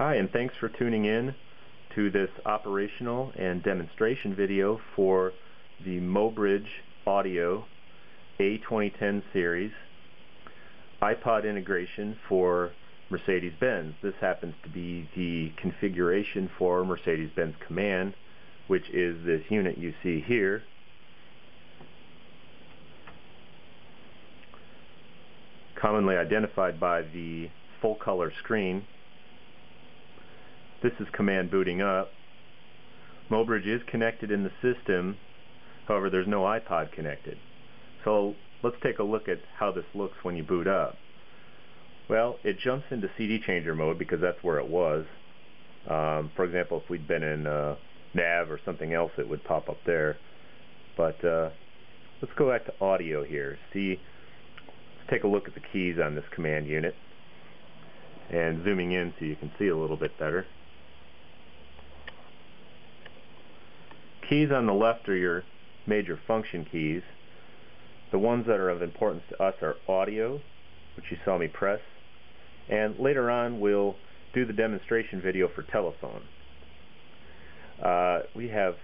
Hi, and thanks for tuning in to this operational and demonstration video for the mObridge Audio A2010 series iPod integration for Mercedes-Benz. This happens to be the configuration for Mercedes-Benz COMAND, which is this unit you see here. Commonly identified by the full color screen. This is COMAND booting up. mObridge is connected in the system, however there's no iPod connected. So let's take a look at how this looks when you boot up. Well, it jumps into CD changer mode because that's where it was. For example, if we'd been in nav or something else, it would pop up there. But let's go back to audio here. Let's take a look at the keys on this COMAND unit, and zooming in so you can see a little bit better. Keys on the left are your major function keys. The ones that are of importance to us are audio, which you saw me press, and later on we'll do the demonstration video for telephone. We have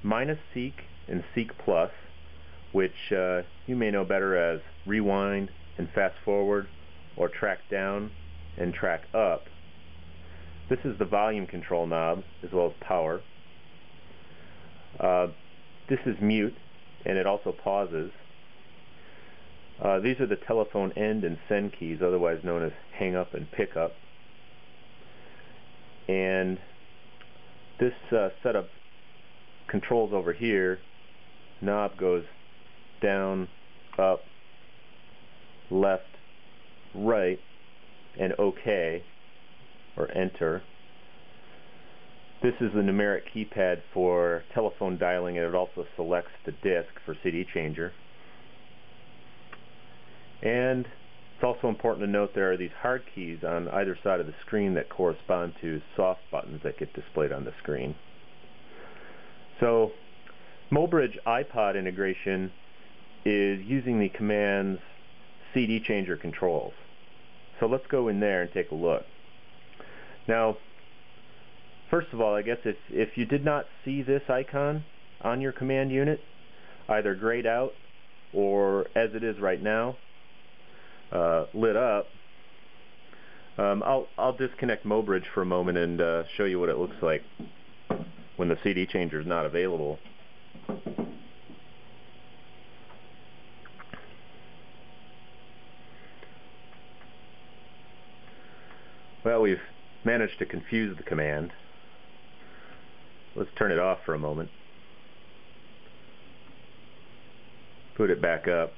-seek and seek plus, which you may know better as rewind and fast forward, or track down and track up. This is the volume control knob as well as power. This is mute, and it also pauses. These are the telephone end and send keys, otherwise known as hang up and pick up. And this set of controls over here, knob goes down, up, left, right, and OK, or enter. This is the numeric keypad for telephone dialing, and it also selects the disc for CD changer. And it's also important to note there are these hard keys on either side of the screen that correspond to soft buttons that get displayed on the screen. So mObridge iPod integration is using the COMAND's CD changer controls. So let's go in there and take a look. Now, first of all, I guess if you did not see this icon on your COMAND unit, either grayed out or as it is right now, lit up, I'll disconnect mObridge for a moment and show you what it looks like when the CD changer is not available. Well, we've managed to confuse the command. Let's turn it off for a moment. Put it back up.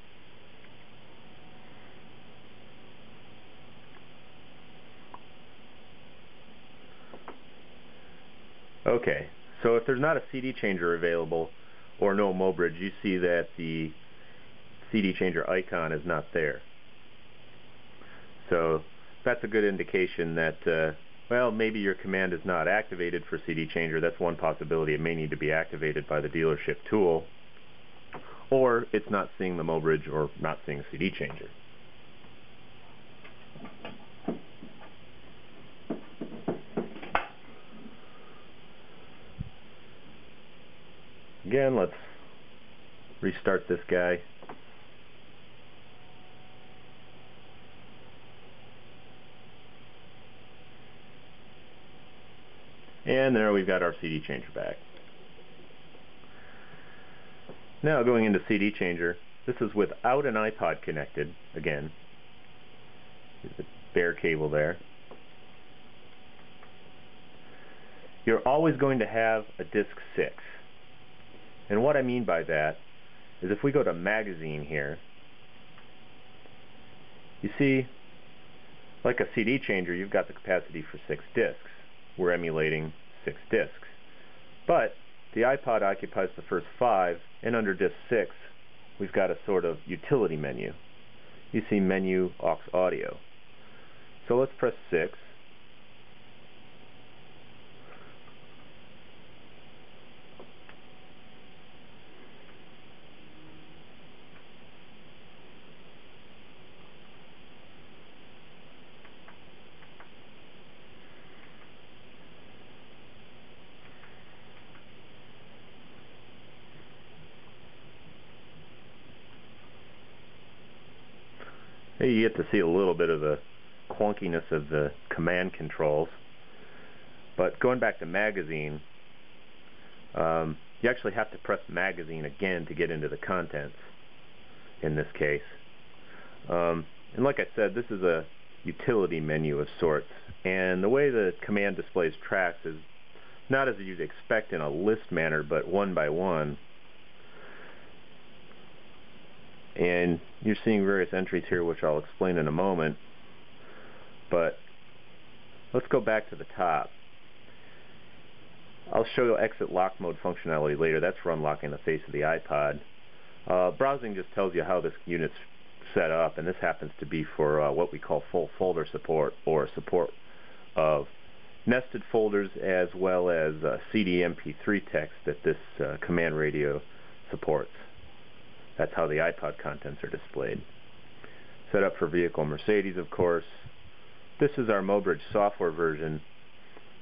Okay, so if there's not a CD changer available or no mObridge, you see that the CD changer icon is not there. So that's a good indication that well, maybe your command is not activated for CD changer. That's one possibility. It may need to be activated by the dealership tool, or it's not seeing the mObridge or not seeing a CD changer. Again, let's restart this guy. And there we've got our CD changer back. Now going into CD changer, this is without an iPod connected, again. There's the bare cable there. You're always going to have a disc 6. And what I mean by that is if we go to magazine here, you see, like a CD changer, you've got the capacity for 6 discs. We're emulating 6 discs. But the iPod occupies the first 5, and under disc 6 we've got a sort of utility menu. You see menu aux audio. So let's press 6. Hey, you get to see a little bit of the clunkiness of the command controls. But going back to magazine, you actually have to press magazine again to get into the contents in this case. And like I said, this is a utility menu of sorts, and the way the command displays tracks is not as you'd expect in a list manner, but one by one. And you're seeing various entries here, which I'll explain in a moment. But let's go back to the top. I'll show you exit lock mode functionality later. That's for unlocking the face of the iPod. Browsing just tells you how this unit's set up, and this happens to be for what we call full folder support, or support of nested folders as well as CD MP3 text that this command radio supports. That's how the iPod contents are displayed. Set up for vehicle Mercedes, of course. This is our mObridge software version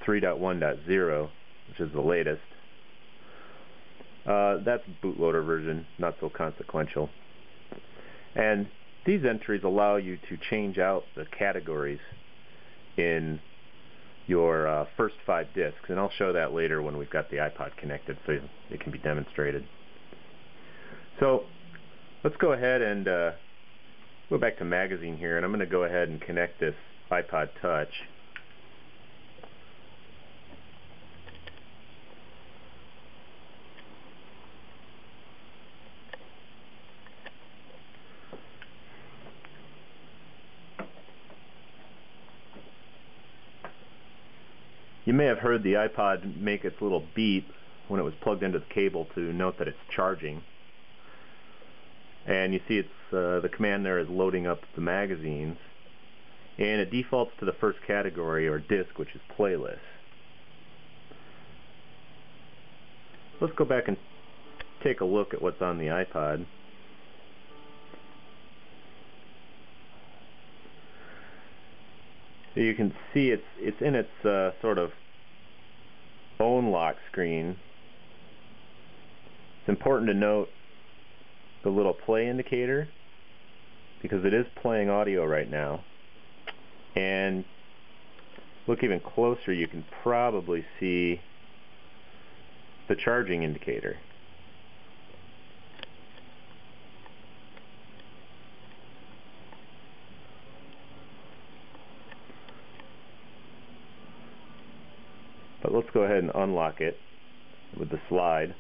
3.1.0, which is the latest. That's bootloader version, not so consequential. And these entries allow you to change out the categories in your first 5 disks, and I'll show that later when we've got the iPod connected so it can be demonstrated. So let's go ahead and go back to magazine here, and I'm going to go ahead and connect this iPod Touch. You may have heard the iPod make its little beep when it was plugged into the cable to note that it's charging. And you see it's the command there is loading up the magazines, and it defaults to the first category or disk, which is playlist. Let's go back and take a look at what's on the iPod. So you can see it's in its sort of own lock screen. It's important to note the little play indicator, because it is playing audio right now. And look even closer, you can probably see the charging indicator. But let's go ahead and unlock it with the slide.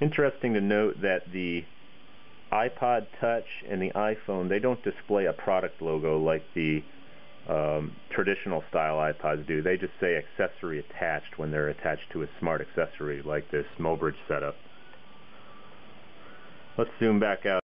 Interesting to note that the iPod Touch and the iPhone, they don't display a product logo like the traditional style iPods do. They just say accessory attached when they're attached to a smart accessory like this mObridge setup. Let's zoom back out.